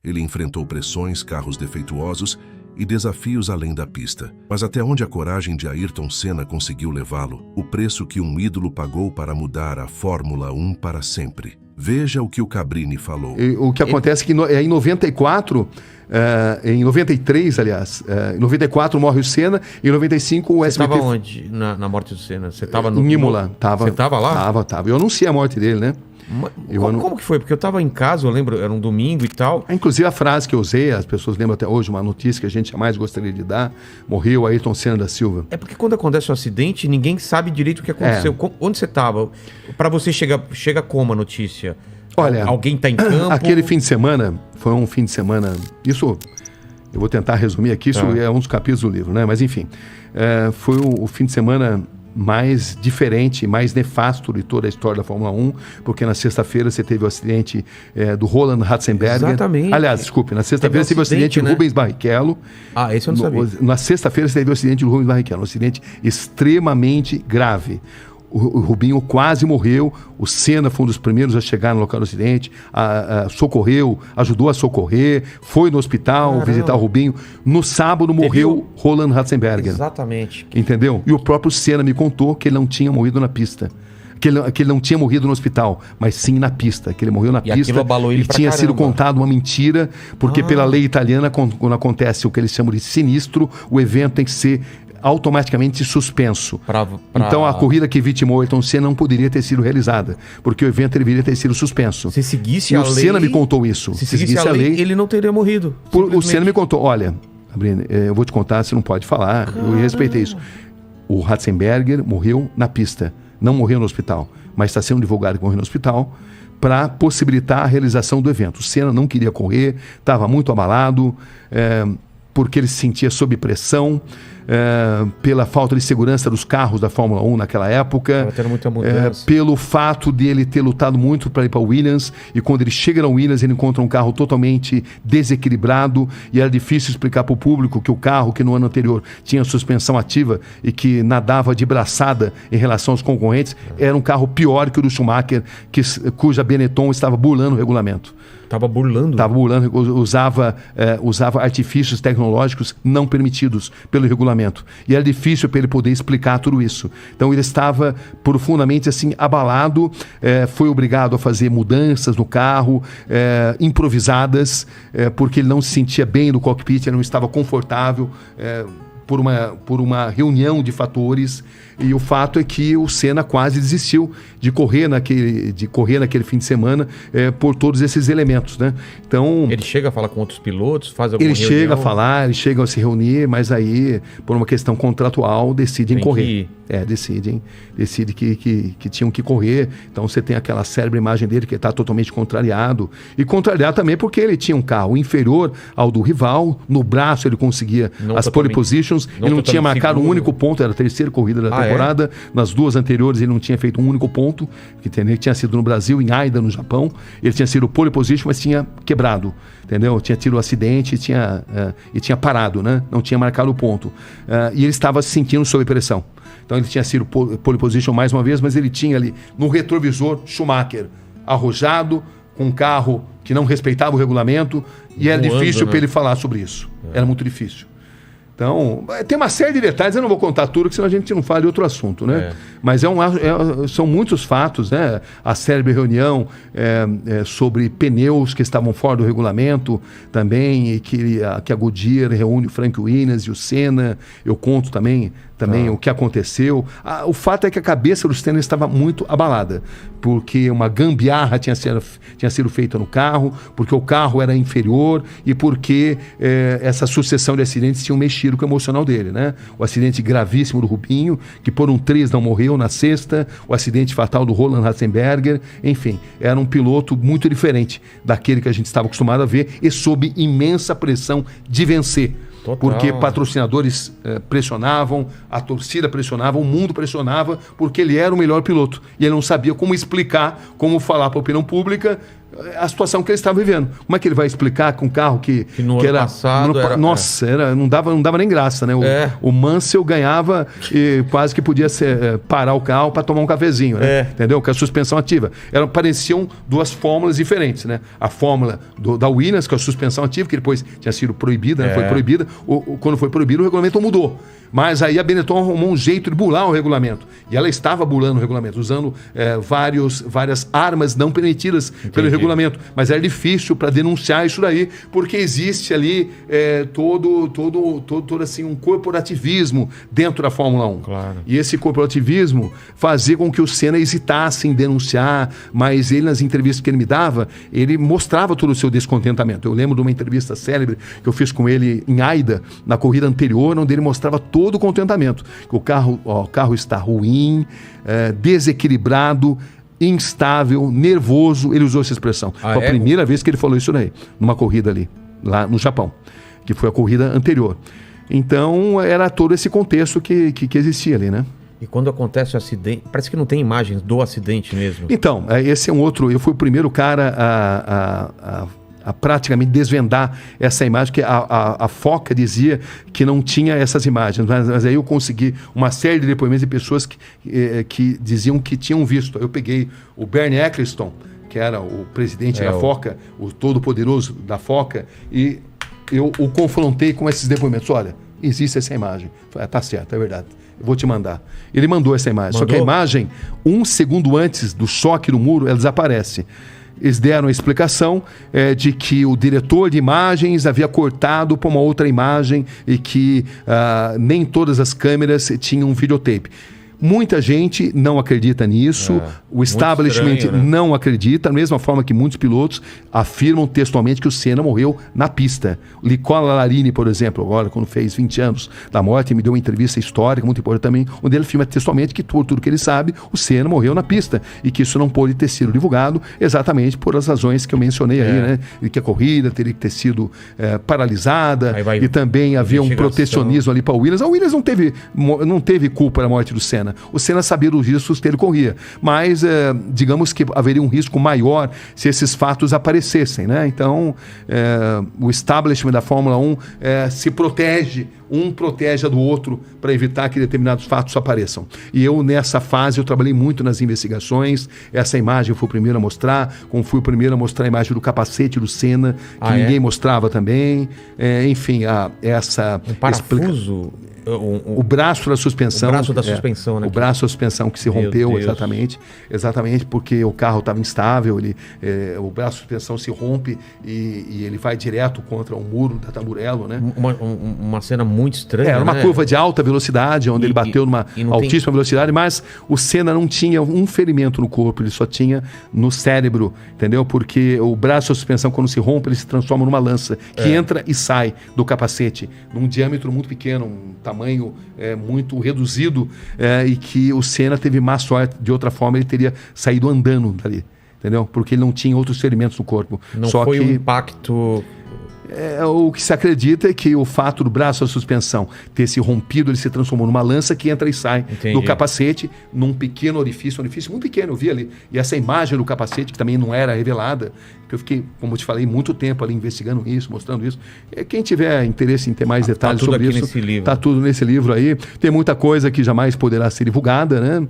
Ele enfrentou pressões, carros defeituosos e desafios além da pista. Mas até onde a coragem de Ayrton Senna conseguiu levá-lo? O preço que um ídolo pagou para mudar a Fórmula 1 para sempre. Veja o que o Cabrini falou. O que acontece é que em 94, em 93, aliás, em 94 morre o Senna, em 95 o SBT... Você estava onde na morte do Senna? Você estava no... Em Imola. Você estava lá? Tava. Eu anunciei a morte dele, né? Como que foi? Porque eu estava em casa, eu lembro, era um domingo e tal. Inclusive a frase que eu usei, as pessoas lembram até hoje, uma notícia que a gente jamais gostaria de dar, morreu Ayrton Senna da Silva. É porque quando acontece um acidente, ninguém sabe direito o que aconteceu. Onde você estava? Para você chega como a notícia? Olha, alguém está em campo? Aquele fim de semana, foi um fim de semana, isso, eu vou tentar resumir aqui, isso é um dos capítulos do livro, né? Mas enfim, foi o fim de semana mais diferente, mais nefasto de toda a história da Fórmula 1, porque na sexta-feira você teve o acidente do Roland Ratzenberger. Exatamente. Aliás, desculpe, na sexta-feira você teve o acidente do Rubens Barrichello. Ah, esse eu não sabia. Na sexta-feira você teve o acidente do Rubens Barrichello, um acidente extremamente grave. O Rubinho quase morreu, o Senna foi um dos primeiros a chegar no local do acidente, socorreu, ajudou a socorrer, foi no hospital visitar o Rubinho. No sábado morreu Roland Ratzenberger. Exatamente. Entendeu? E o próprio Senna me contou que ele não tinha morrido na pista. Que ele não tinha morrido no hospital, mas sim na pista, que ele morreu na pista. Aquilo abalou ele pra tinha caramba. sido contado uma mentira, porque pela lei italiana, quando acontece o que eles chamam de sinistro, o evento tem que ser automaticamente suspenso. Então a corrida que vitimou Ayrton Senna não poderia ter sido realizada, porque o evento deveria ter sido suspenso. Se seguisse a lei... o Senna me contou isso. Se seguisse a lei, ele não teria morrido. O Senna me contou, olha, Sabrina, eu vou te contar, você não pode falar, eu respeitei isso. O Ratzenberger morreu na pista, não morreu no hospital, mas está sendo divulgado que morreu no hospital para possibilitar a realização do evento. O Senna não queria correr, estava muito abalado, porque ele se sentia sob pressão, pela falta de segurança dos carros da Fórmula 1 naquela época, pelo fato de ele ter lutado muito para ir para o Williams, e quando ele chega na Williams ele encontra um carro totalmente desequilibrado, e era difícil explicar para o público que o carro que no ano anterior tinha suspensão ativa e que nadava de braçada em relação aos concorrentes, era um carro pior que o do Schumacher, cuja Benetton estava burlando o regulamento. Estava burlando, usava artifícios tecnológicos não permitidos pelo regulamento. E era difícil para ele poder explicar tudo isso. Então ele estava profundamente assim abalado, foi obrigado a fazer mudanças no carro, improvisadas, porque ele não se sentia bem no cockpit, ele não estava confortável, por uma reunião de fatores, e o fato é que o Senna quase desistiu de correr naquele fim de semana por todos esses elementos, né? Então, ele chega a falar com outros pilotos, faz alguma reunião? Ele chega a falar, eles chegam a se reunir, mas aí, por uma questão contratual, decidem correr. Decidem que tinham que correr. Então você tem aquela célebre imagem dele que está totalmente contrariado. E contrariado também porque ele tinha um carro inferior ao do rival, no braço ele conseguia as pole positions, ele não tinha marcado um único ponto, era a terceira corrida da temporada. Nas duas anteriores ele não tinha feito um único ponto, que tinha sido no Brasil, em Aida, no Japão. Ele tinha sido pole position, mas tinha quebrado, entendeu? Tinha tido um acidente e tinha parado, né? Não tinha marcado o ponto. E ele estava se sentindo sob pressão. Então ele tinha sido pole position mais uma vez, mas ele tinha ali no retrovisor Schumacher arrojado, com um carro que não respeitava o regulamento, e era difícil para ele falar sobre isso. Era muito difícil. Então, tem uma série de detalhes, eu não vou contar tudo, porque senão a gente não fala de outro assunto, né? Mas são muitos fatos, né? A célebre reunião sobre pneus que estavam fora do regulamento também, e que a Goodyear reúne o Frank Williams e o Senna. Eu conto também o que aconteceu. O fato é que a cabeça do Senna estava muito abalada, porque uma gambiarra tinha sido feita no carro, porque o carro era inferior e porque essa sucessão de acidentes tinham mexido com o emocional dele, né? O acidente gravíssimo do Rubinho, que por um triz não morreu na sexta, o acidente fatal do Roland Ratzenberger, enfim, era um piloto muito diferente daquele que a gente estava acostumado a ver e sob imensa pressão de vencer. Total. Porque patrocinadores pressionavam, a torcida pressionava, o mundo pressionava, porque ele era o melhor piloto. E ele não sabia como explicar, como falar para a opinião pública a situação que ele estava vivendo. Como é que ele vai explicar com um carro que no que ano era passado não dava nem graça, né? O Mansell ganhava e quase que podia parar o carro para tomar um cafezinho, né? Entendeu? Com a suspensão ativa. Pareciam duas fórmulas diferentes, né? A fórmula da Williams, com a suspensão ativa, que depois tinha sido proibida, né? Foi proibida. Quando foi proibido, o regulamento mudou. Mas aí a Benetton arrumou um jeito de burlar o regulamento. E ela estava burlando o regulamento, usando várias armas não permitidas pelo regulamento. Mas era difícil para denunciar isso daí, porque existe ali todo assim, um corporativismo dentro da Fórmula 1. Claro. E esse corporativismo fazia com que o Senna hesitasse em denunciar, mas ele, nas entrevistas que ele me dava, ele mostrava todo o seu descontentamento. Eu lembro de uma entrevista célebre que eu fiz com ele em Aida, na corrida anterior, onde ele mostrava todo o contentamento. O carro está ruim, desequilibrado, instável, nervoso. Ele usou essa expressão. Foi a primeira vez que ele falou isso daí, numa corrida ali, lá no Japão, que foi a corrida anterior. Então, era todo esse contexto que existia ali, né? E quando acontece o acidente, parece que não tem imagens do acidente mesmo. Então, esse é um outro... Eu fui o primeiro cara a praticamente desvendar essa imagem, que a Foca dizia que não tinha essas imagens, mas aí eu consegui uma série de depoimentos de pessoas que diziam que tinham visto. Eu peguei o Bernie Eccleston, que era o presidente da Foca, o todo-poderoso da Foca, e eu o confrontei com esses depoimentos. Olha, existe essa imagem. Falei, tá certo, é verdade. Eu vou te mandar. Ele mandou essa imagem. Só que a imagem, 1 segundo antes do choque no muro, ela desaparece. Eles deram a explicação de que o diretor de imagens havia cortado para uma outra imagem e que nem todas as câmeras tinham videotape. Muita gente não acredita nisso, o establishment estranho, né? Não acredita, da mesma forma que muitos pilotos afirmam textualmente que o Senna morreu na pista. Nicola Larini, por exemplo, agora quando fez 20 anos da morte, me deu uma entrevista histórica, muito importante também, onde ele afirma textualmente que por tudo que ele sabe, o Senna morreu na pista e que isso não pôde ter sido divulgado exatamente por as razões que eu mencionei aí, né? E que a corrida teria que ter sido paralisada e também havia um protecionismo ali para a Williams. A Williams não teve culpa da morte do Senna. O Senna sabia dos riscos que ele corria, mas digamos que haveria um risco maior se esses fatos aparecessem, né? Então, o establishment da Fórmula 1 se protege, um protege a do outro para evitar que determinados fatos apareçam. E eu, nessa fase, eu trabalhei muito nas investigações. Essa imagem eu fui o primeiro a mostrar, como fui o primeiro a mostrar a imagem do capacete do Senna, que ninguém mostrava também. Enfim, essa... Um parafuso... O braço da suspensão. O braço da suspensão, né? O braço da suspensão que se rompeu, exatamente porque o carro estava instável, o braço da suspensão se rompe e ele vai direto contra o muro da tamburello, né? Uma cena muito estranha, Era uma curva de alta velocidade, onde ele bateu numa altíssima velocidade, mas o Senna não tinha um ferimento no corpo, ele só tinha no cérebro, entendeu? Porque o braço da suspensão, quando se rompe, ele se transforma numa lança, que entra e sai do capacete, num diâmetro muito pequeno, um tamanho muito reduzido, e que o Senna teve má sorte. De outra forma, ele teria saído andando dali, entendeu? Porque ele não tinha outros ferimentos no corpo. Não foi um impacto... O que se acredita é que o fato do braço da suspensão ter se rompido, ele se transformou numa lança que entra e sai do capacete, num pequeno orifício muito pequeno, eu vi ali. E essa imagem do capacete, que também não era revelada, que eu fiquei, como eu te falei, muito tempo ali investigando isso, mostrando isso. Quem tiver interesse em ter mais detalhes sobre isso, está tudo nesse livro aí. Tem muita coisa que jamais poderá ser divulgada, né?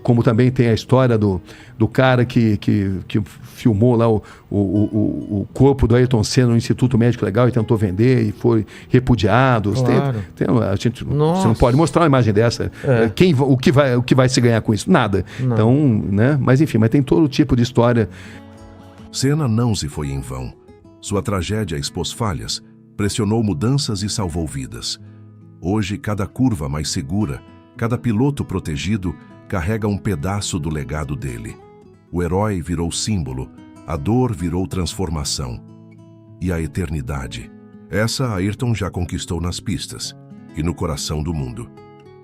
Como também tem a história do cara que filmou lá o corpo do Ayrton Senna no Instituto Médico Legal e tentou vender e foi repudiado. Claro. Você não pode mostrar uma imagem dessa. O que vai se ganhar com isso? Nada. Não. Então, né? Mas enfim, tem todo tipo de história. Senna não se foi em vão. Sua tragédia expôs falhas, pressionou mudanças e salvou vidas. Hoje, cada curva mais segura, cada piloto protegido, carrega um pedaço do legado dele. O herói virou símbolo, a dor virou transformação. E a eternidade. Essa Ayrton já conquistou nas pistas e no coração do mundo.